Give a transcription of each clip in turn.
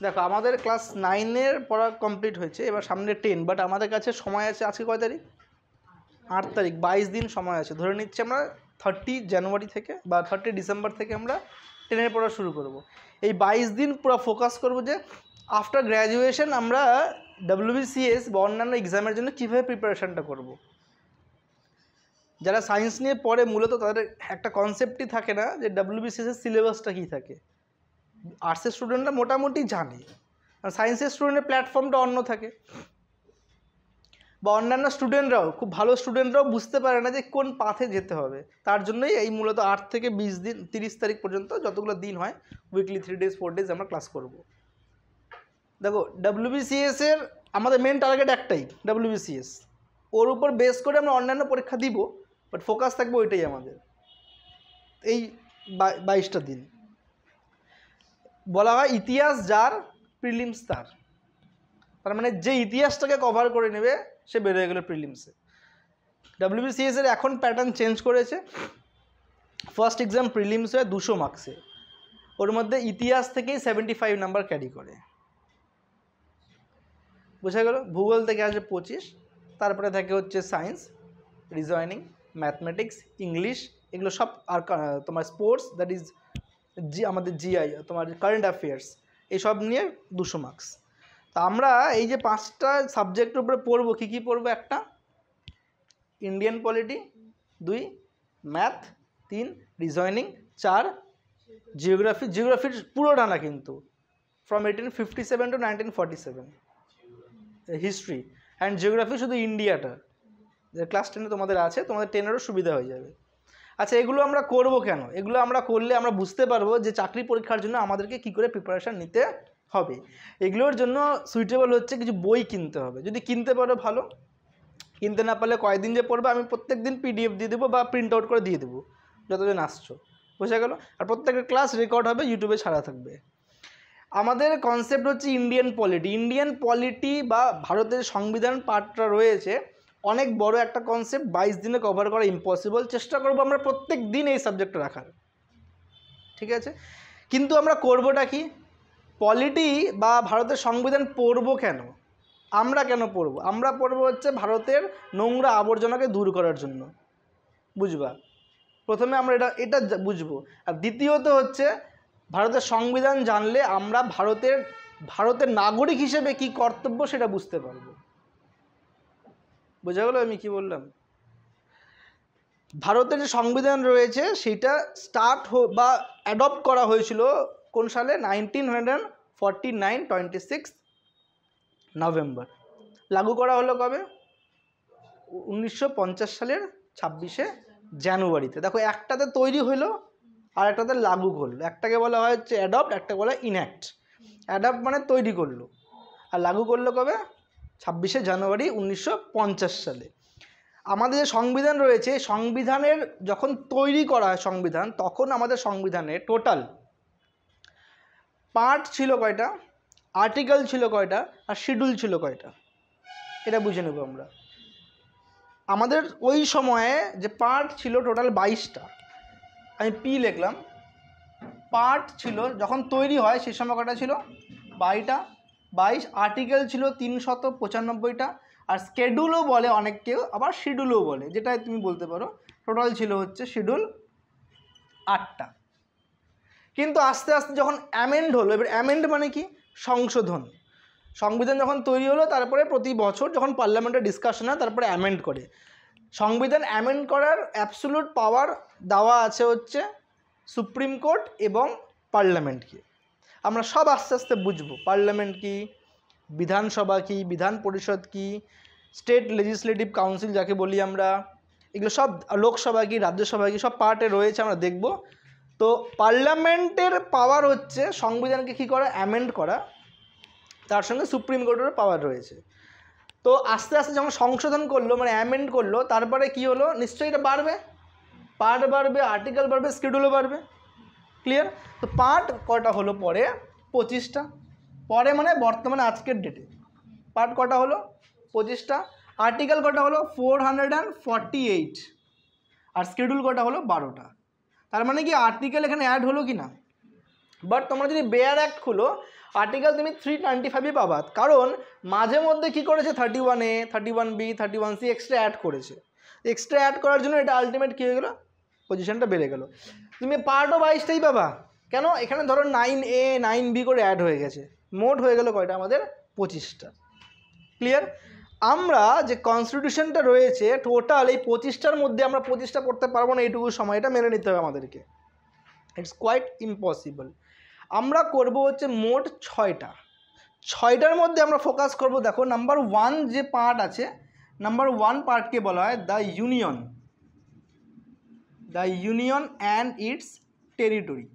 দেখো আমাদের ক্লাস 9-এর পড়া কমপ্লিট হয়েছে, এবার সামনে 10, বাট আমাদের কাছে সময় আছে আজকে কয় তারিখ? 8 তারিখ, 22 দিন সময় আছে। ধরে নিচ্ছি আমরা 30 জানুয়ারি থেকে বা 30 ডিসেম্বর থেকে আমরা 10-এর পড়া শুরু করব। এই 22 দিন পুরো ফোকাস করব যে আফটার গ্র্যাজুয়েশন আমরা WBCS বা অন্যান্য এক্সামের জন্য কীভাবে প্রিপারেশানটা করব। যারা সায়েন্স নিয়ে পড়ে মূলত তাদের একটা কনসেপ্টই থাকে না যে WBCS-এর সিলেবাসটা কী থাকে। আর্টসের স্টুডেন্টরা মোটামুটি জানে, আর সায়েন্সের স্টুডেন্টের প্ল্যাটফর্মটা অন্য থাকে, বা অন্যান্য স্টুডেন্টরাও, খুব ভালো স্টুডেন্টরাও বুঝতে পারে না যে কোন পাথে যেতে হবে। তার জন্যই এই মূলত 8 থেকে 20 দিন, 30 তারিখ পর্যন্ত যতগুলো দিন হয় উইকলি 3 ডেজ 4 ডেজ আমরা ক্লাস করব। দেখো WBCS-এর আমাদের মেন টার্গেট একটাই, WBCS। ওর উপর বেস করে আমরা অন্যান্য পরীক্ষা দিব, বাট ফোকাস থাকবে ওইটাই আমাদের। এই 22টা দিন বলা হয় ইতিহাস যার প্রিলিমস তার, তার মানে যে ইতিহাসটাকে কভার করে নেবে সে বেরোয় গেল প্রিলিমসে। WBCS-এর এখন প্যাটার্ন চেঞ্জ করেছে। ফার্স্ট এক্সাম প্রিলিমস হয় 200 মার্কসে, ওর মধ্যে ইতিহাস থেকেই 75 নাম্বার ক্যারি করে, বোঝা গেল। ভূগোল থেকে আসে 25, তারপরে থাকে হচ্ছে সায়েন্স, রিজনিং, ম্যাথমেটিক্স, ইংলিশ, এগুলো সব। আর তোমার স্পোর্টস, দ্যাট ইজ আমাদের GI, তোমার কারেন্ট অ্যাফেয়ার্স, এইসব নিয়ে 200 মার্কস। তা আমরা এই যে 5টা সাবজেক্টের উপরে পড়বো, কী কী পড়বো? 1 Indian polity, 2 math, 3 reasoning, 4 geography. জিওগ্রাফির পুরোটা না কিন্তু, from 1857 to 1947 history and geography, শুধু ইন্ডিয়াটা। যে ক্লাস 10-এ তোমাদের আছে, তোমাদের 10-এরও সুবিধা হয়ে যাবে। আচ্ছা, এগুলো আমরা করব কেন? এগুলো আমরা করলে আমরা বুঝতে পারবো যে চাকরি পরীক্ষার জন্য আমাদেরকে কী করে প্রিপারেশান নিতে হবে। এগুলোর জন্য সুইটেবল হচ্ছে কিছু বই কিনতে হবে। যদি কিনতে পারো ভালো, কিনতে না পারলে কয়েকদিন যে পড়বে আমি প্রত্যেক দিন PDF দিয়ে দেবো বা প্রিন্ট আউট করে দিয়ে দেবো যতদিন আসছো, বোঝা গেল। আর প্রত্যেকের ক্লাস রেকর্ড হবে, ইউটিউবে ছাড়া থাকবে। আমাদের কনসেপ্ট হচ্ছে ইন্ডিয়ান পলিটি। ইন্ডিয়ান পলিটি বা ভারতের সংবিধান পার্টটা রয়েছে, অনেক বড় একটা কনসেপ্ট, 22 দিনে কভার করা ইম্পসিবল। চেষ্টা করবো আমরা প্রত্যেক দিন এই সাবজেক্টটা রাখার, ঠিক আছে। কিন্তু আমরা করবোটা কি? পলিটি বা ভারতের সংবিধান পড়বো কেন? আমরা কেন পড়বো? আমরা পড়বো হচ্ছে ভারতের নোংরা আবর্জনাকে দূর করার জন্য, বুঝবা। প্রথমে আমরা এটা বুঝবো। আর দ্বিতীয়ত হচ্ছে ভারতের সংবিধান জানলে আমরা ভারতের নাগরিক হিসেবে কি কর্তব্য সেটা বুঝতে পারবো, বোঝা গেল আমি কি বললাম। ভারতের যে সংবিধান রয়েছে সেটা বা অ্যাডপ্ট করা হয়েছিল কোন সালে? 1949, 26 নভেম্বর। লাগু করা হলো কবে? 1950 সালের 26শে জানুয়ারিতে। দেখো, একটাতে তৈরি হলো আর একটাতে লাগু করলো। একটাকে বলা হয় হচ্ছে অ্যাডপ্ট, একটা বলা হয় ইনঅ্যাক্ট। অ্যাডপ্ট মানে তৈরি করলো, আর লাগু করলো কবে? 26শে জানুয়ারি 1950 সালে। আমাদের যে সংবিধান রয়েছে, সংবিধানের যখন তৈরি করা হয় সংবিধান, তখন আমাদের সংবিধানে টোটাল পার্ট ছিল কয়টা, আর্টিকেল ছিল কয়টা, আর শিডিউল ছিল কয়টা, এটা বুঝে নেব আমরা। আমাদের ওই সময়ে যে পার্ট ছিল টোটাল 22টা, আমি পি লিখলাম। পার্ট ছিল যখন তৈরি হয় সেই সময় কটা ছিল? 22। আর্টিকেল ছিল 395টা, আর স্কেডিউলও বলে অনেক কেউ, আবার শিডিউলও বলে, যেটা তুমি বলতে পারো। টোটাল ছিল হচ্ছে শিডিউল 8টা। কিন্তু আস্তে আস্তে যখন অ্যামেন্ড হলো, এবার অ্যামেন্ড মানে কি? সংশোধন। সংবিধান যখন তৈরি হলো, তারপরে প্রতি বছর যখন পার্লামেন্টে ডিসকাশন হয়, তারপরে অ্যামেন্ড করে। সংবিধান অ্যামেন্ড করার অ্যাবসোলিউট পাওয়ার দেওয়া আছে হচ্ছে সুপ্রিম কোর্ট এবং পার্লামেন্টকে। আমরা সব আস্তে আস্তে বুঝবো, পার্লামেন্ট কি, বিধানসভা কি, বিধান পরিষদ কি, স্টেট লেজিসলেটিভ কাউন্সিল যাকে বলি আমরা, এগুলো সব, লোকসভা কি, রাজ্যসভা কি, সব পার্টে রয়েছে, আমরা দেখব। তো পার্লামেন্টের পাওয়ার হচ্ছে সংবিধানকে কী করা? অ্যামেন্ড করা। তার সঙ্গে সুপ্রিম কোর্টেরও পাওয়ার রয়েছে। তো আস্তে আস্তে যখন সংশোধন করলো, মানে অ্যামেন্ড করলো, তারপরে কি হলো? নিশ্চয়ই এটা বাড়বে, পার্ট বাড়বে, আর্টিকেল বাড়বে, শিডিউলও বাড়বে। ক্লিয়ার? তো পার্ট কটা হলো পরে? 25টা। পরে মানে বর্তমানে আজকের ডেটে পার্ট কটা হলো? 25টা। আর্টিকেল কটা হলো? 448। আর শিডিউল কটা হলো? 12টা। তার মানে কি আর্টিকেল এখানে অ্যাড হলো কি না? বাট তোমরা যদি বেয়ার অ্যাক্ট খুলো, আর্টিকেল তুমি 395 পাবা, কারণ মাঝে মধ্যে কি করেছে 31A 31B 31C extra add করেছে। এক্সট্রা অ্যাড করার জন্য এটা আলটিমেট কী হয়ে গেলো, পজিশনটা বেড়ে গেল। তুমি পার্টও 22টাই পাবা, কেন এখানে ধরো 9A 9B করে অ্যাড হয়ে গেছে, মোট হয়ে গেল কয়টা আমাদের 25টা। ক্লিয়ার? আমরা যে কনস্টিটিউশনটা রয়েছে টোটাল এই 25টার মধ্যে আমরা 25টা পড়তে পারবো না, এইটুকু সময়, এটা মেনে নিতে হবে আমাদেরকে, ইটস কোয়াইট ইম্পসিবল। আমরা করব হচ্ছে মোট 6টার মধ্যে আমরা ফোকাস করব। দেখো নাম্বার 1 যে পার্ট আছে, নাম্বার 1 পার্টকে বলা হয় the union and it's territory.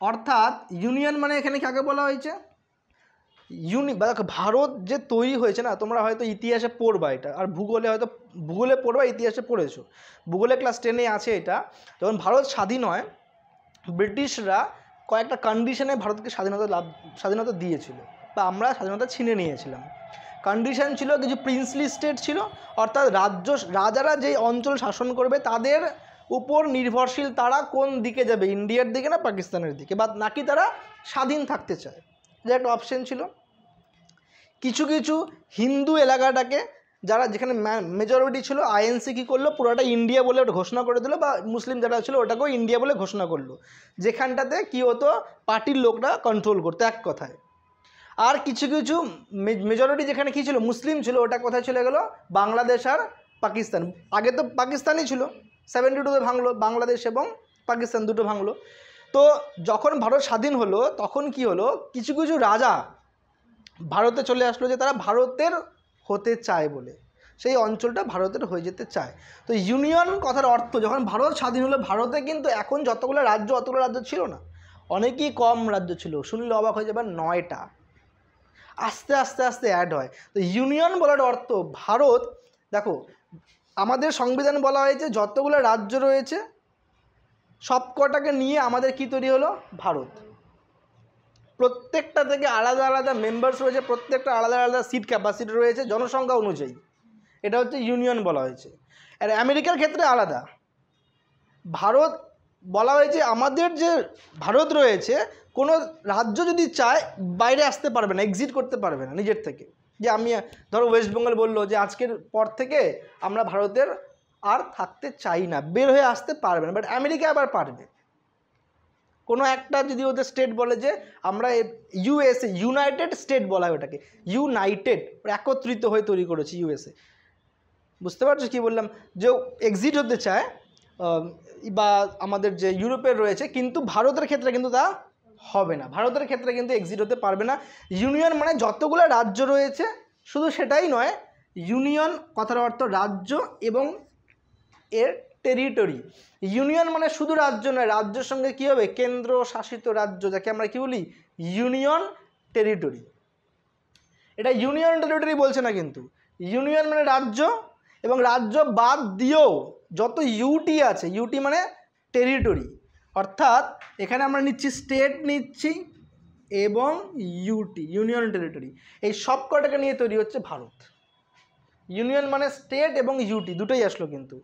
অর্থাৎ ইউনিয়ন মানে এখানে কাকে বলা হয়েছে, ভারত যে তৈরি হয়েছে না, তোমরা হয়তো ইতিহাসে পড়বা এটা, আর ভূগোলে পড়বা, ইতিহাসে পড়েছো, ভূগোলে ক্লাস 10-এ আছে এটা। যখন ভারত স্বাধীন হয়, ব্রিটিশরা কয়েকটা কন্ডিশনে ভারতকে স্বাধীনতা দিয়েছিল, বা আমরা স্বাধীনতা ছিনে নিয়েছিলাম। কন্ডিশন ছিল কিছু প্রিন্সলি স্টেট ছিল, অর্থাৎ রাজারা যেই অঞ্চল শাসন করবে তাদের উপর নির্ভরশীল তারা কোন দিকে যাবে, ইন্ডিয়ার দিকে না পাকিস্তানের দিকে, বা নাকি তারা স্বাধীন থাকতে চায়, যে একটা অপশন ছিল। কিছু কিছু হিন্দু এলাকাটাকে যারা যেখানে মেজরিটি ছিল, আইএনসি কী করলো, পুরোটা ইন্ডিয়া বলে ওটা ঘোষণা করে দিল, বা মুসলিম যারা ছিল ওটাকেও ইন্ডিয়া বলে ঘোষণা করলো, যেখানটাতে কী হতো পার্টির লোকরা কন্ট্রোল করতো এক কথায়। আর কিছু কিছু মেজরিটি যেখানে কী ছিল, মুসলিম ছিল, ওটা কোথায় চলে গেলো, বাংলাদেশ আর পাকিস্তান। আগে তো পাকিস্তানই ছিল, 72-তে ভাঙলো, বাংলাদেশ এবং পাকিস্তান দুটো ভাঙলো। তো যখন ভারত স্বাধীন হলো তখন কি হলো, কিছু কিছু রাজা ভারতে চলে আসলো, যে তারা ভারতের হতে চায় বলে, সেই অঞ্চলটা ভারতের হয়ে যেতে চায়। তো ইউনিয়ন কথার অর্থ, যখন ভারত স্বাধীন হলো, ভারতে কিন্তু এখন যতগুলো রাজ্য অতগুলো রাজ্য ছিল না, অনেকই কম রাজ্য ছিল, শুনলে অবাক হয়ে যাবে, 9টা। আস্তে আস্তে আস্তে অ্যাড হয়। তো ইউনিয়ন বলার অর্থ ভারত, দেখো আমাদের সংবিধান বলা হয়েছে যতগুলো রাজ্য রয়েছে সবকটাকে নিয়ে আমাদের কি তৈরি হলো, ভারত। প্রত্যেকটা থেকে আলাদা আলাদা মেম্বার্স রয়েছে, প্রত্যেকটা আলাদা আলাদা সিট ক্যাপাসিটি রয়েছে জনসংখ্যা অনুযায়ী, এটা হচ্ছে ইউনিয়ন বলা হয়েছে। আর আমেরিকার ক্ষেত্রে আলাদা। ভারত বলা হয়েছে আমাদের যে ভারত রয়েছে, কোনো রাজ্য যদি চায় বাইরে আসতে পারবে না, এক্সিট করতে পারবে না নিজের থেকে, যে আমি ধরো ওয়েস্ট বেঙ্গল বললো যে আজকের পর থেকে আমরা ভারতের আর থাকতে চাই না, বের হয়ে আসতে পারবে না। বাট আমেরিকা আবার পারবে। কোনো একটা যদি ওদের স্টেট বলে যে আমরা ইউএসএ, ইউনাইটেড স্টেট বলা হয় ওটাকে, ইউনাইটেড, একত্রিত হয়ে তৈরি করেছে ইউএসএ। বুঝতে পারছো কি বললাম, যে এক্সিট হতে চায় বা আমাদের যে ইউরোপের রয়েছে, কিন্তু ভারতের ক্ষেত্রে কিন্তু তা হবে না, ভারতের ক্ষেত্রে কিন্তু এক্সিট হতে পারবে না। ইউনিয়ন মানে যতগুলো রাজ্য রয়েছে, শুধু সেটাই নয়, ইউনিয়ন কথার অর্থ রাজ্য এবং এর টেরিটরি। ইউনিয়ন মানে শুধু রাজ্য নয়, রাজ্যের সঙ্গে কী হবে, কেন্দ্র শাসিত রাজ্য, যাকে আমরা কি বলি ইউনিয়ন টেরিটরি। এটা ইউনিয়ন টেরিটরি বলছে না, কিন্তু ইউনিয়ন মানে রাজ্য, এবং রাজ্য বাদ দিয়েও যত ইউটি আছে, ইউটি মানে টেরিটরি, অর্থাৎ এখানে আমরা নিচ্ছি স্টেট নিচ্ছি এবং ইউটি, ইউনিয়ন টেরিটরি, এই সব কটাকে নিয়ে তৈরি হচ্ছে ভারত। ইউনিয়ন মানে স্টেট এবং ইউটি দুটোই আসলো কিন্তু,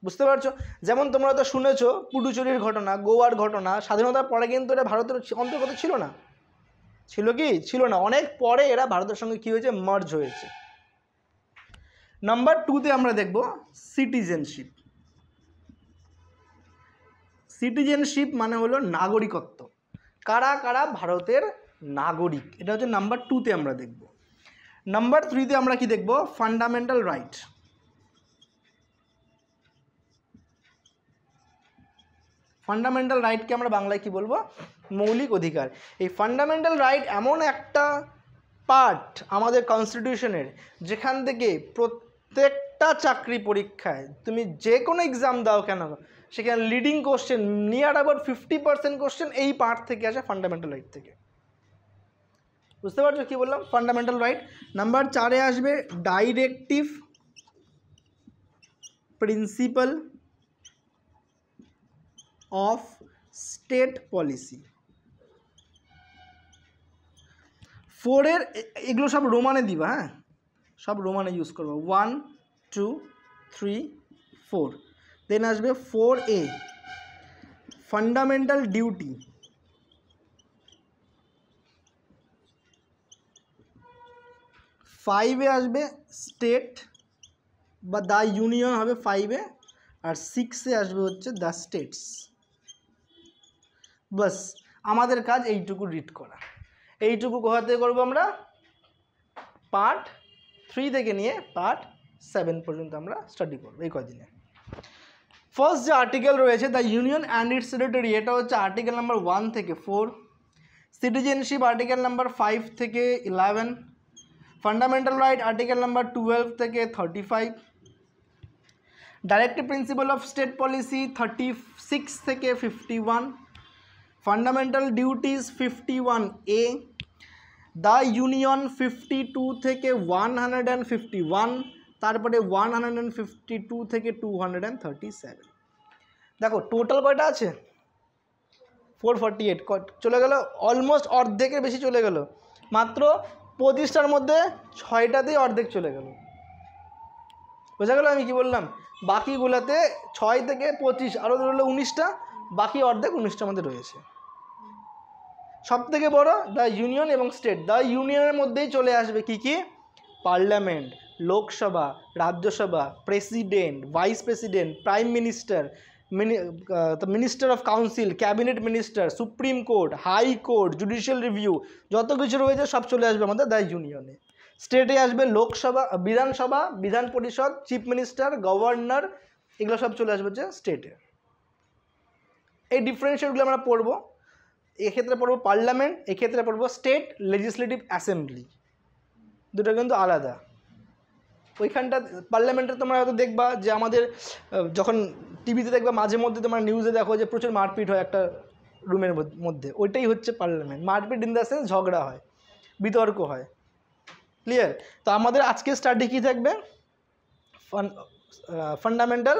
বুঝতে পারছো। যেমন তোমরা তো শুনেছো পুডুচেরির ঘটনা, গোয়ার ঘটনা, স্বাধীনতার পরে কিন্তু এটা ভারতের অন্তর্গত ছিল না, ছিল কি ছিল না, অনেক পরে এরা ভারতের সঙ্গে কী হয়েছে, মার্জ হয়েছে। নাম্বার 2-তে আমরা দেখব সিটিজেনশিপ। সিটিজেনশিপ মানে হলো নাগরিকত্ব, কারা কারা ভারতের নাগরিক, এটা হচ্ছে নাম্বার 2-তে আমরা দেখব। নাম্বার 3-তে আমরা কি দেখব, ফান্ডামেন্টাল রাইট। ফান্ডামেন্টাল রাইটকে আমরা বাংলায় কি বলবো, মৌলিক অধিকার। এই ফান্ডামেন্টাল রাইট এমন একটা পার্ট আমাদের কনস্টিটিউশনের, যেখান থেকে প্রত্যেকটা চাকরি পরীক্ষায় তুমি যে কোনো এক্সাম দাও কেন, সেখানে leading question, near about 50% question এই পার্ট থেকে আসে, ফান্ডামেন্টাল রাইট থেকে। বুঝতে পারছো কি বললাম, ফান্ডামেন্টাল রাইট। নাম্বার 4-এ আসবে directive principle of state policy. 4-এর এগুলো সব রোমানে দিবা, হ্যাঁ সব রোমানে ইউজ করবো, 1 2 3 4। দেন আসবে 4A ফান্ডামেন্টাল ডিউটি। 5-এ আসবে স্টেট বা দ্য ইউনিয়ন হবে 5-এ, আর 6-এ আসবে হচ্ছে দ্য স্টেটস। বাস আমাদের কাজ এইটুকু রিড করা। এইটুকু কোথা থেকে করবো আমরা? পার্ট 3 থেকে নিয়ে পার্ট 7 পর্যন্ত আমরা স্টাডি করবো এই কদিনে। ফার্স্ট যে আর্টিকেল রয়েছে the union and it's territory, এটা হচ্ছে আর্টিকেল নাম্বার 1 থেকে 4। সিটিজেনশিপ আর্টিকেল নাম্বার 5 থেকে 11। ফান্ডামেন্টাল রাইট আর্টিকেল নাম্বার 12 থেকে 35। Directive principle of state policy 36 থেকে 51। Fundamental duties 51A। The union 52 থেকে 151, তারপরে 152 থেকে 237। দেখো টোটাল কয়টা আছে? 448 চলে গেল, অলমোস্ট অর্ধেকের বেশি চলে গেল। মাত্র 25টার মধ্যে 6টাতেই অর্ধেক চলে গেল। বোঝা গেল আমি কি বললাম? বাকিগুলোতে 6 থেকে 25 আরও ধরলো 19টা, বাকি অর্ধেক 19টার মধ্যে রয়েছে। সব থেকে বড় দ্য ইউনিয়ন এবং স্টেট। দ্য ইউনিয়নের মধ্যেই চলে আসবে কি কি? Parliament, Lok Sabha, Rajya Sabha, president, vice president, prime minister, minister of council, cabinet minister, supreme court, high court, judicial review, যত কিছু রয়েছে সব চলে আসবে আমাদের দ্য ইউনিয়নে। স্টেটে আসবে লোকসভা, বিধানসভা, বিধান পরিষদ, চিফ মিনিস্টার, গভর্নর, এগুলো সব চলে আসবে হচ্ছে স্টেটে। এই ডিফারেন্সিয়েটগুলো আমরা পড়বো। এক্ষেত্রে পড়বো পার্লামেন্ট, এক্ষেত্রে পড়বো স্টেট লেজিসলেটিভ অ্যাসেম্বলি, দুটো কিন্তু আলাদা। ওইখানটা পার্লামেন্টে তোমরা হয়তো দেখবা যে আমাদের যখন টিভিতে দেখবা মাঝে মধ্যে তোমরা নিউজে দেখো যে প্রচুর মারপিট হয় একটা রুমের মধ্যে, ওইটাই হচ্ছে পার্লামেন্ট। মারপিট ইন দ্য সেন্স ঝগড়া হয়, বিতর্ক হয়। ক্লিয়ার? তো আমাদের আজকের স্টাডি কী থাকবে? ফান্ডামেন্টাল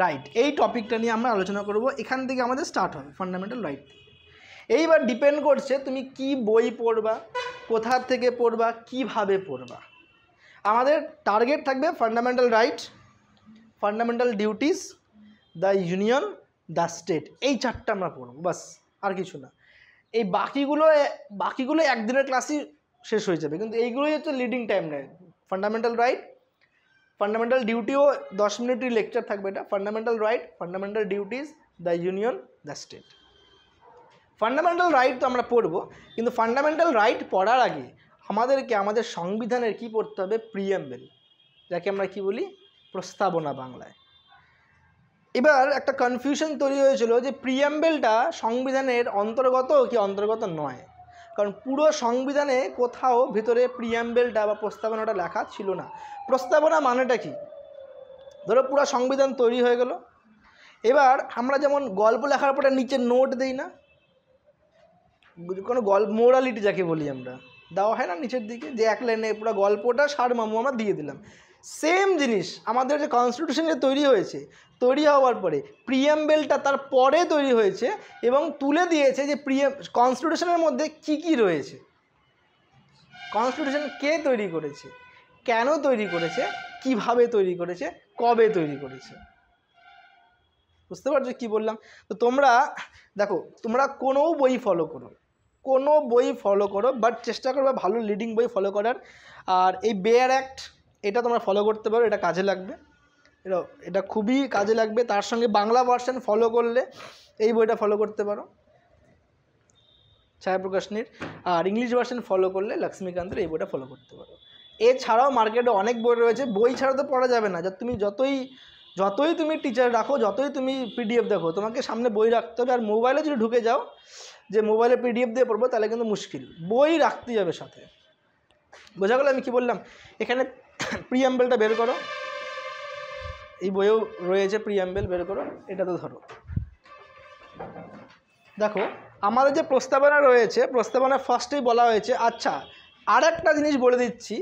রাইট, এই টপিকটা নিয়ে আমরা আলোচনা করব। এখান থেকে আমাদের স্টার্ট হবে ফান্ডামেন্টাল রাইট। এইবার ডিপেন্ড করছে তুমি কি বই পড়বা, কোথা থেকে পড়বা, কিভাবে পড়বা। আমাদের টার্গেট থাকবে fundamental right, fundamental duties, the union, the state, এই 4টা আমরা পড়বো, বাস আর কিছু না। এই বাকিগুলো একদিনের ক্লাসই শেষ হয়ে যাবে, কিন্তু এইগুলোই হচ্ছে লিডিং টাইম নেয়। ফান্ডামেন্টাল রাইট, ফান্ডামেন্টাল ডিউটিও 10 মিনিটের লেকচার থাকবে এটা। Fundamental right, fundamental duties, the union, the state. Fundamental right তো আমরা পড়বো, কিন্তু ফান্ডামেন্টাল রাইট পড়ার আগে আমাদেরকে আমাদের সংবিধানের কি পড়তে হবে? প্রিএম্বল, যাকে আমরা কি বলি? প্রস্তাবনা বাংলায়। এবার একটা কনফিউশন তৈরি হয়েছিল যে প্রিএম্বলটা সংবিধানের অন্তর্গত কি অন্তর্গত নয়, কারণ পুরো সংবিধানে কোথাও ভিতরে প্রিএম্বলটা বা প্রস্তাবনাটা লেখা ছিল না। প্রস্তাবনা মানেটা কি? ধরো পুরো সংবিধান তৈরি হয়ে গেল, এবার আমরা যেমন গল্প লেখার পরে নিচে নোট দেই না, কোনো মোরালিটি যাকে বলি আমরা, দেওয়া হয় না নিচের দিকে, যে এক লাইনে পুরো গল্পটা সারমর্ম আমরা দিয়ে দিলাম। সেম জিনিস আমাদের যে কনস্টিটিউশন যে তৈরি হয়েছে, তৈরি হওয়ার পরে প্রিএম্বলটা তার পরে তৈরি হয়েছে এবং তুলে দিয়েছে যে কনস্টিটিউশনের মধ্যে কি কি রয়েছে, কনস্টিটিউশন কে তৈরি করেছে, কেন তৈরি করেছে, কিভাবে তৈরি করেছে, কবে তৈরি করেছে। বুঝতে পারছো কি বললাম? তো তোমরা দেখো, তোমরা কোনো বই ফলো করো, কোনো বই ফলো করো, বাট চেষ্টা করবে ভালো লিডিং বই ফলো করার। আর এই বেয়ার অ্যাক্ট, এটা তোমরা ফলো করতে পারো, এটা কাজে লাগবে, এটা খুবই কাজে লাগবে। তার সঙ্গে বাংলা ভার্সন ফলো করলে এই বইটা ফলো করতে পারো, ছায়াপ্রকাশনীর। আর ইংলিশ ভার্সন ফলো করলে লক্ষ্মীকান্তের এই বইটা ফলো করতে পারো। এছাড়াও মার্কেটে অনেক বই রয়েছে, বই ছাড়া তো পড়া যাবে না। তুমি যতই তুমি টিচার রাখো, যতই তুমি পিডিএফ দেখো, তোমাকে সামনে বই রাখতে হবে। আর মোবাইলে যদি ঢুকে যাও যে মোবাইলে পিডিএফ দিয়ে পড়বো, তাহলে কিন্তু মুশকিল, বই রাখতেই হবে সাথে। বোঝা গেল আমি কি বললাম? এখানে প্রিএম্বলটা বের করো, এই বইয়েও রয়েছে প্রিএম্বল, বের করো। এটা তো ধরো, দেখো আমাদের যে প্রস্তাবনা রয়েছে, প্রস্তাবনা ফার্স্টেই বলা হয়েছে। আচ্ছা, আর একটা জিনিস বলে দিচ্ছি,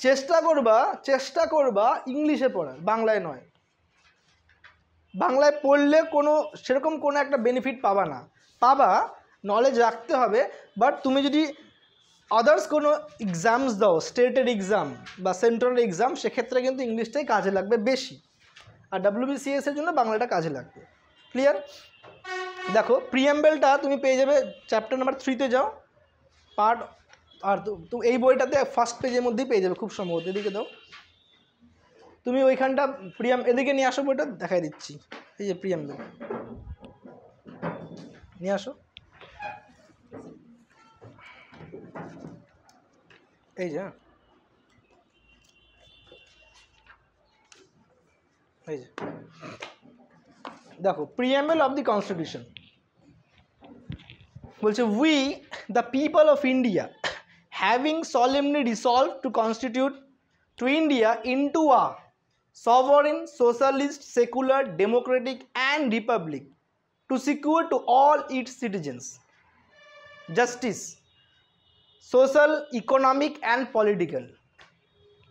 চেষ্টা করবা ইংলিশে পড়ার, বাংলায় নয়। বাংলায় পড়লে সেরকম কোনো একটা বেনিফিট পাবা না, নলেজ রাখতে হবে। বাট তুমি যদি আদার্স কোনো এক্সামস দাও, স্টেটের এক্সাম বা সেন্ট্রাল এক্সাম, সেক্ষেত্রে কিন্তু ইংলিশটাই কাজে লাগবে বেশি। আর WBCS এর জন্য বাংলাটা কাজে লাগবে। ক্লিয়ার? দেখো প্রিএম্বলটা তুমি পেয়ে যাবে চ্যাপ্টার নাম্বার 3-তে যাও, পার্ট আর তুমি এই বইটাতে ফার্স্ট পেজের মধ্যেই পেয়ে যাবে খুব সম্ভবত। এদিকে দাও তুমি ওইখানটা, এদিকে নিয়ে আসো বইটা, দেখাই দিচ্ছি। এই যে প্রিয়াম্বল নিয়ে আসো, এই যে এই যে দেখো, প্রিয়াম্বল অফ দি কনস্টিটিউশন বলছে, we the people of India having solemnly resolved to constitute to India into a sovereign, socialist, secular, democratic and republic to secure to all its citizens justice, social, economic and political,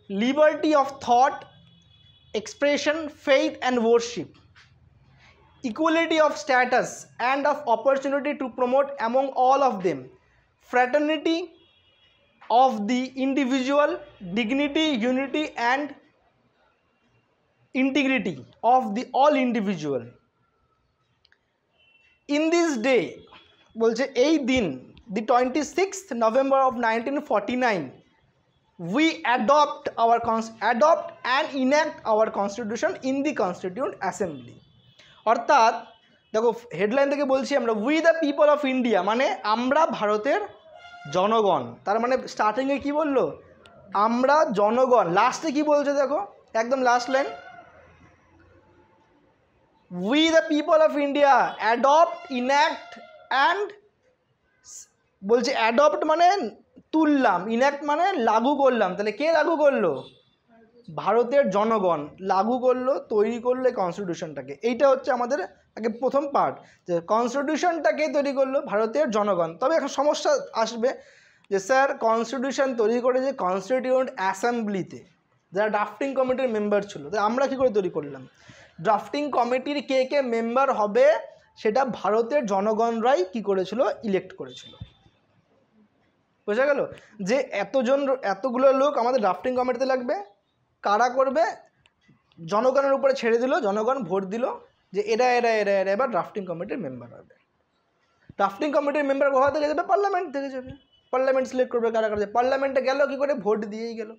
liberty of thought, expression, faith and worship, equality of status and of opportunity to promote among all of them fraternity of the individual, dignity, unity and integrity of the all individual. In this day বলছে এই দিন, the 26th November of 1949, we adopt and enact our constitution in the Constituent Assembly. অর্থাৎ দেখো headline থেকে বলছি আমরা, we the people of India মানে আমরা ভারতের জনগণ। তার মানে স্টার্টিংয়ে কি বললো, আমরা জনগণ। লাস্টে কি বলছে দেখো, একদম last line, we the people of India adopt, enact and, বলছে অ্যাডপ্ট মানে তুললাম, ইন্যাক্ট মানে লাগু করলাম। তাহলে কে লাগু করলো, ভারতের জনগণ লাগু করলো, তৈরি করলো এই কনস্টিটিউশনটাকে। এইটা হচ্ছে আমাদের আগে প্রথম পার্ট, যে কনস্টিটিউশনটাকে তৈরি করলো ভারতের জনগণ। তবে এখন সমস্যা আসবে যে স্যার কনস্টিটিউশন তৈরি করেছে কনস্টিটিউয়েন্ট অ্যাসেম্বলিতে, যারা ড্রাফটিং কমিটির মেম্বার ছিল। তাই আমরা কী করে তৈরি করলাম, ড্রাফটিং কমিটির কে কে মেম্বার হবে সেটা ভারতের জনগণরাই কি করেছিল, ইলেক্ট করেছিল। বোঝা গেল যে এতগুলো লোক আমাদের ড্রাফটিং কমিটিতে লাগবে, কারা করবে, জনগণের উপরে ছেড়ে দিল, জনগণ ভোট দিল যে এরা এরা এরা এরা এবার ড্রাফটিং কমিটির মেম্বার হবে। ড্রাফটিং কমিটির মেম্বার কোথা থেকে যাবে, পার্লামেন্ট থেকে যাবে। পার্লামেন্ট সিলেক্ট করবে কারা কারা, পার্লামেন্টে গেল কি করে, ভোট দিয়েই গেল।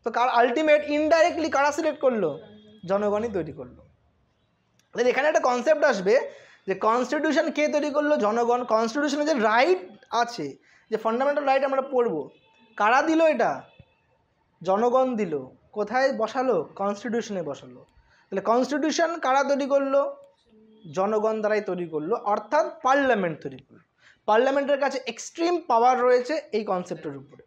তো আলটিমেট ইনডাইরেক্টলি কারা সিলেক্ট করলো, জনগণই তৈরি করলো। তাহলে এখানে একটা কনসেপ্ট আসবে যে কনস্টিটিউশন কে তৈরি করলো, জনগণ। কনস্টিটিউশনে যে রাইট আছে, যে ফান্ডামেন্টাল রাইট আমরা পড়বো, কারা দিল এটা, জনগণ দিল। কোথায় বসালো, কনস্টিটিউশনে বসালো। তাহলে কনস্টিটিউশন কারা তৈরি করলো, জনগণ দ্বারাই তৈরি করলো, অর্থাৎ পার্লামেন্ট তৈরি করলো। পার্লামেন্টের কাছে এক্সট্রিম পাওয়ার রয়েছে এই কনসেপ্টের উপরে।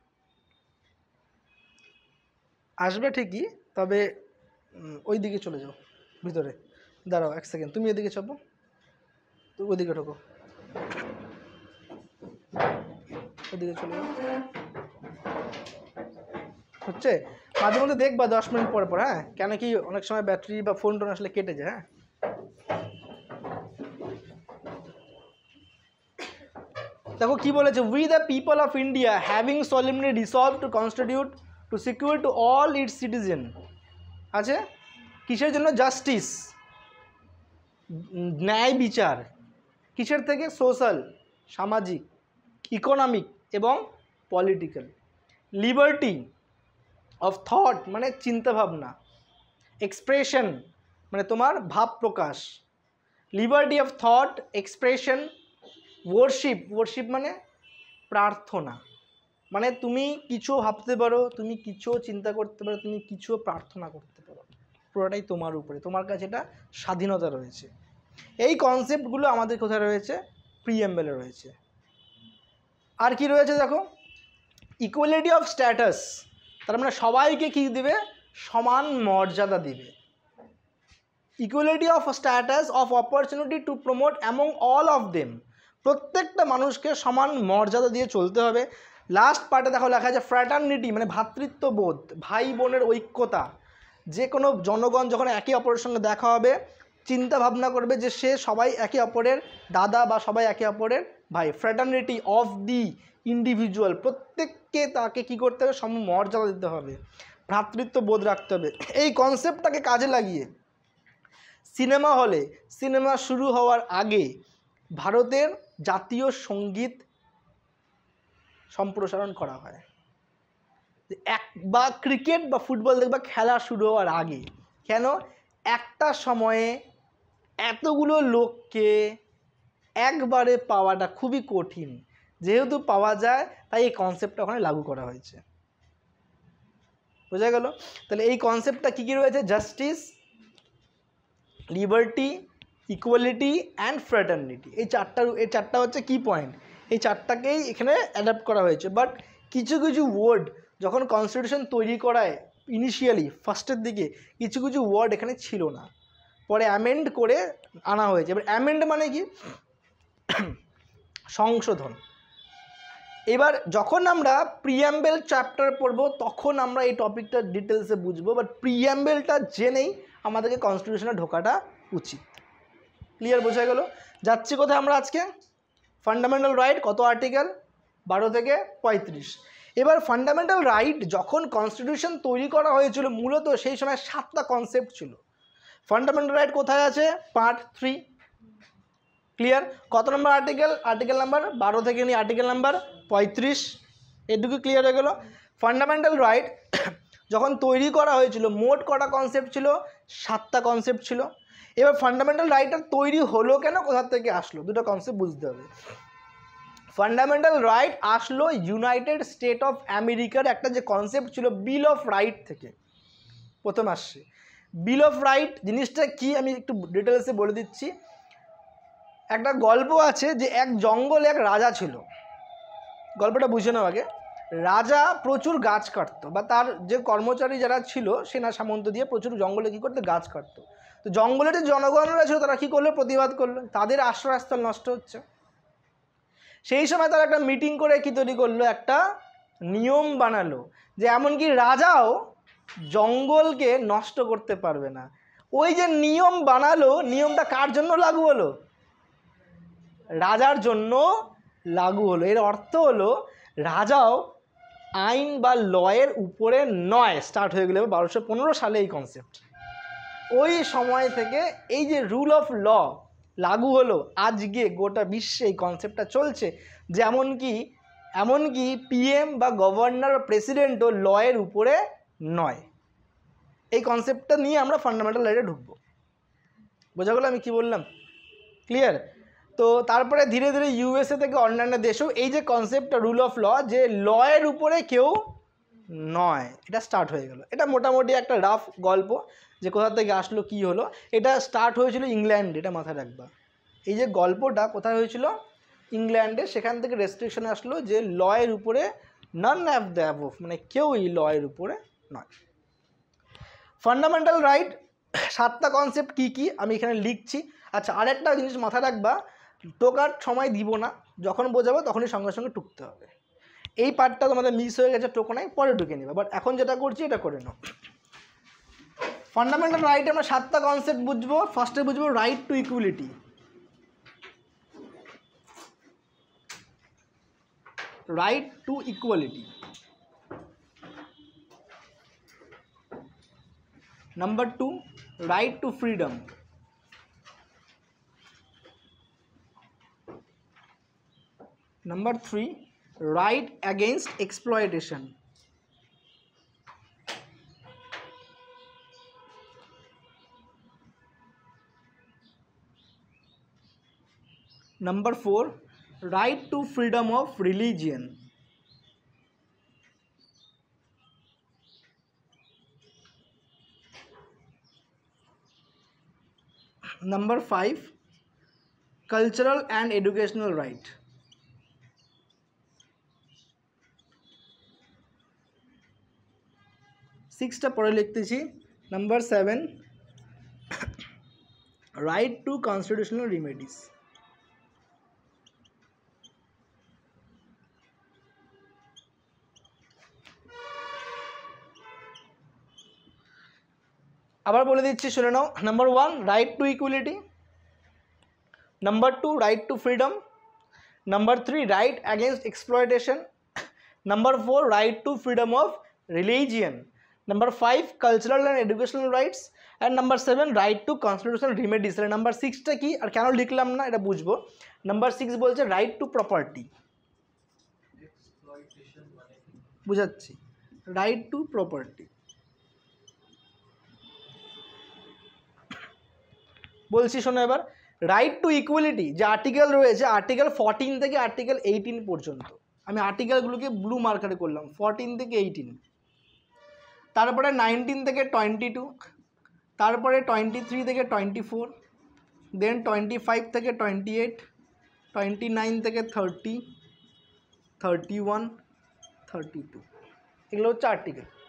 আসবে ঠিকই, তবে ওই দিকে চলে যাও ভিতরে, দাঁড়াও এক সেকেন্ড, তুমি এদিকে চাপো, তো ওদিকে ঢোকো, ওদিকে চলে যাও। হচ্ছে মাঝে মধ্যে দেখবা 10 মিনিট পর পর, হ্যাঁ, কেন কি অনেক সময় ব্যাটারি বা ফোন টোন আসলে কেটে যায়। হ্যাঁ, দেখো কি বলেছে, we the people of India having solemnly resolved to constitute to secure to all its citizen আছে কিসের জন্য, জাস্টিস, ন্যায় বিচার, কিসের থেকে, সোশ্যাল সামাজিক, ইকোনমিক এবং পলিটিক্যাল, লিবার্টি অফ থট মানে চিন্তাভাবনা, এক্সপ্রেশন মানে তোমার ভাব প্রকাশ, liberty of thought, expression, worship মানে প্রার্থনা, মানে তুমি কিছু ভাবতে পারো, তুমি কিছু চিন্তা করতে পারো, তুমি কিছু প্রার্থনা করতে পারো, পুরোটাই তোমার উপরে, তোমার কাছে এটা স্বাধীনতা রয়েছে। এই কনসেপ্টগুলো আমাদের কোথায় রয়েছে, প্রিএমবেলে রয়েছে। আর কি রয়েছে দেখো, ইকুয়ালিটি অফ স্ট্যাটাস, তার মানে সবাইকে কি দিবে, সমান মর্যাদা দিবে। Equality of status of opportunity to promote among all of them, প্রত্যেকটা মানুষকে সমান মর্যাদা দিয়ে চলতে হবে। লাস্ট পার্টে দেখো লেখা আছে ফ্র্যাটার্নিটি মানে ভ্রাতৃত্ববোধ, ভাই বোনের ঐক্যতা। যে কোনো জনগণ যখন একে অপরের সঙ্গে দেখা হবে, চিন্তা ভাবনা করবে যে সে সবাই একে অপরের দাদা বা সবাই একে অপরের ভাই। ফ্র্যাটার্নিটি অফ দি ইন্ডিভিজুয়াল, প্রত্যেককে তাকে কি করতে হবে, সম মর্যাদা দিতে হবে, ভ্রাতৃত্ববোধ রাখতে হবে। এই কনসেপ্টটাকে কাজে লাগিয়ে সিনেমা হলে সিনেমা শুরু হওয়ার আগে ভারতের জাতীয় সঙ্গীত সম্প্রসারণ করা হয়। এক বা ক্রিকেট বা ফুটবল দেখবা খেলা শুরু হওয়ার আগে, কেন একটা সময়ে এতগুলো লোককে একবারে পাওয়াটা খুবই কঠিন, যেহেতু পাওয়া যায় তাই এই কনসেপ্টটা ওখানে লাগু করা হয়েছে। বোঝা গেল? তাহলে এই কনসেপ্টটা কী কী রয়েছে? Justice, liberty, equality and fraternity, এই চারটা হচ্ছে কি পয়েন্ট। এই চারটাকেই এখানে অ্যাডাপ্ট করা হয়েছে। বাট কিছু কিছু ওয়ার্ড যখন কনস্টিটিউশন তৈরি করায় ইনিশিয়ালি ফার্স্টের দিকে কিছু কিছু ওয়ার্ড এখানে ছিল না, পরে অ্যামেন্ড করে আনা হয়েছে। এবার অ্যামেন্ড মানে কি? সংশোধন। এবার যখন আমরা প্রিঅ্যাম্বল চ্যাপ্টার পড়ব তখন আমরা এই টপিকটা ডিটেলসে বুঝবো, বাট প্রিঅ্যাম্বলটা জেনেই আমাদেরকে কনস্টিটিউশনে ঢোকাটা উচিত। ক্লিয়ার? বোঝা গেল? যাচ্ছি কোথায় আমরা আজকে? ফান্ডামেন্টাল রাইট কত আর্টিকেল? 12 থেকে 35। এবার ফান্ডামেন্টাল রাইট যখন কনস্টিটিউশন তৈরি করা হয়েছিল মূলত সেই সময় 7টা কনসেপ্ট ছিল। ফান্ডামেন্টাল রাইট কোথায় আছে? পার্ট 3। ক্লিয়ার? কত নম্বর আর্টিকেল? আর্টিকেল নাম্বার 12 থেকে নিয়ে আর্টিকেল নাম্বার 35। এটুকু ক্লিয়ার হয়ে গেল। ফান্ডামেন্টাল রাইট যখন তৈরি করা হয়েছিল মোট কটা কনসেপ্ট ছিল? 7টা কনসেপ্ট ছিল। এবার ফান্ডামেন্টাল রাইটটা তৈরি হলো কেন, কোথা থেকে আসলো, দুটো কনসেপ্ট বুঝতে হবে। ফান্ডামেন্টাল রাইট আসলো ইউনাইটেড স্টেট অফ আমেরিকার একটা যে কনসেপ্ট ছিল বিল অফ রাইট থেকে প্রথম আসছে। বিল অফ রাইট জিনিসটা কি আমি একটু ডিটেলসে বলে দিচ্ছি। একটা গল্প আছে যে এক জঙ্গলে এক রাজা ছিল। গল্পটা বুঝে নাও আগে। রাজা প্রচুর গাছ কাটতো, বা তার যে কর্মচারী যারা ছিল সেনা সামন্ত দিয়ে প্রচুর জঙ্গলে কী করতো? গাছ কাটতো। তো জঙ্গলের যে জনগণরা ছিল তারা কী করলো? প্রতিবাদ করলো, তাদের আশ্রয়স্থল নষ্ট হচ্ছে। সেই সময় তারা একটা মিটিং করে কী তৈরি করলো? একটা নিয়ম বানালো যে এমনকি রাজাও জঙ্গলকে নষ্ট করতে পারবে না। ওই যে নিয়ম বানালো, নিয়মটা কার জন্য লাগু হলো? রাজার জন্য লাগু হলো। এর অর্থ হলো রাজাও আইন বা লয়ের উপরে নয় স্টার্ট হয়ে গেল 1215 সালে এই কনসেপ্ট। ওই সময় থেকে এই যে রুল অফ ল লাগু হলো, আজকে গোটা বিশ্বে এই কনসেপ্টটা চলছে যে এমনকি পিএম বা গভর্নর বা প্রেসিডেন্টও লয়ের উপরে নয়। এই কনসেপ্টটা নিয়ে আমরা ফান্ডামেন্টাল রাইটে ঢুকবো। বোঝা গেল আমি কি বললাম? ক্লিয়ার? তো তারপরে ধীরে ধীরে ইউএসএ থেকে অন্যান্য দেশেও এই যে কনসেপ্টটা রুল অফ ল, যে লয়ের উপরে কেউ নয়, এটা স্টার্ট হয়ে গেল। এটা মোটামুটি একটা রাফ গল্প যে কোথা থেকে আসলো কি হলো। এটা স্টার্ট হয়েছিল ইংল্যান্ডে, এটা মাথায় রাখবা। এই যে গল্পটা কোথায় হয়েছিল? ইংল্যান্ডে। সেখান থেকে রেস্ট্রিকশন আসলো যে লয়ের উপরে নান অফ দ্য অ্যাবভ, মানে কেউই লয়ের উপরে নয়। ফান্ডামেন্টাল রাইট 7টা কনসেপ্ট কি কি আমি এখানে লিখছি। আচ্ছা, আরেকটা জিনিস মাথায় রাখবা, টোকার সময় দিব না, যখন বোঝাবো তখনই সঙ্গে সঙ্গে টুকতে হবে। এই পার্টটা তোমাদের মিস হয়ে গেছে, টোকো নাই, পরে ঢুকে নেবে। বাট এখন যেটা করছি এটা করে নাও। ফান্ডামেন্টাল রাইটে আমরা 7টা কনসেপ্ট বুঝবো। ফার্স্টে বুঝবো right to equality. Right to equality. Number 2, right to freedom. Number 3, right against exploitation. Number 4, right to freedom of religion. Number 5, cultural and educational right. সিক্সটা পরে লিখতেছি। Number 7, right to constitutional remedies. আবার বলে দিচ্ছি, শুনে নাও। Number 1, right to equality. Number 2, right to freedom. Number 3, right against exploitation. Number 4, right to freedom of religion. Number 5, cultural and educational rights. And number 7, right to constitutional remedies. আর number 6টা কি আর কেন লিখলাম না এটা বুঝবো। নাম্বার 6 বলছে right to property. বুঝাচ্ছি। রাইট টু প্রপার্টি, বলছি শোনো এবার। রাইট টু ইকুয়ালিটি যে আর্টিকেল রয়েছে, আর্টিকেল 14 থেকে আর্টিকেল 18 পর্যন্ত, আমি আর্টিকেলগুলোকে ব্লু মার্কারে করলাম, 14 থেকে 18, তারপরে 19 থেকে 22, তারপরে 23 থেকে 24, দেন 25 থেকে 28, 29 থেকে 30, 31, 32, এগুলো হচ্ছে আর্টিকেল।